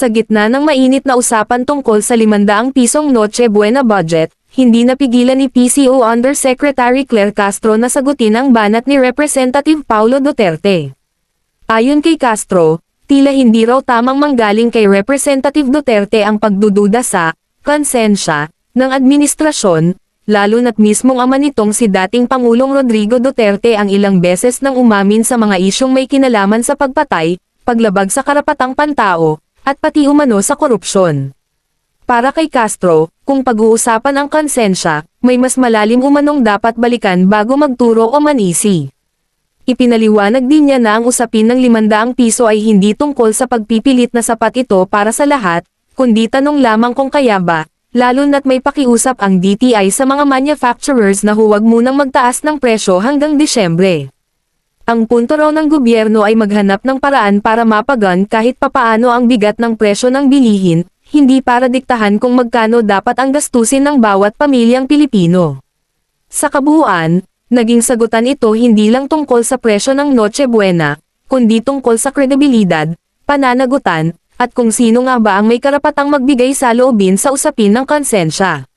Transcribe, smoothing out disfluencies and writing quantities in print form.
Sa gitna ng mainit na usapan tungkol sa 500 pisong Noche Buena budget, hindi napigilan ni PCO Undersecretary Claire Castro na sagutin ang banat ni Representative Paulo Duterte. Ayon kay Castro, tila hindi raw tamang manggaling kay Representative Duterte ang pagdududa sa konsensya ng administrasyon, lalo na't mismong ama nitong si dating Pangulong Rodrigo Duterte ang ilang beses nang umamin sa mga isyong may kinalaman sa pagpatay, paglabag sa karapatang pantao, at pati umano sa korupsyon. Para kay Castro, kung pag-uusapan ang konsensya, may mas malalim umanong dapat balikan bago magturo o manisi. Ipinaliwanag din niya na ang usapin ng 500 piso ay hindi tungkol sa pagpipilit na sapat ito para sa lahat, kundi tanong lamang kung kaya ba, lalo na't may pakiusap ang DTI sa mga manufacturers na huwag munang magtaas ng presyo hanggang Disyembre. Ang punto raw ng gobyerno ay maghanap ng paraan para mapagan kahit papaano ang bigat ng presyo ng bilihin, hindi para diktahan kung magkano dapat ang gastusin ng bawat pamilyang Pilipino. Sa kabuuan, naging sagutan ito hindi lang tungkol sa presyo ng Noche Buena, kundi tungkol sa kredibilidad, pananagutan, at kung sino nga ba ang may karapatang magbigay saloobin sa usapin ng konsensya.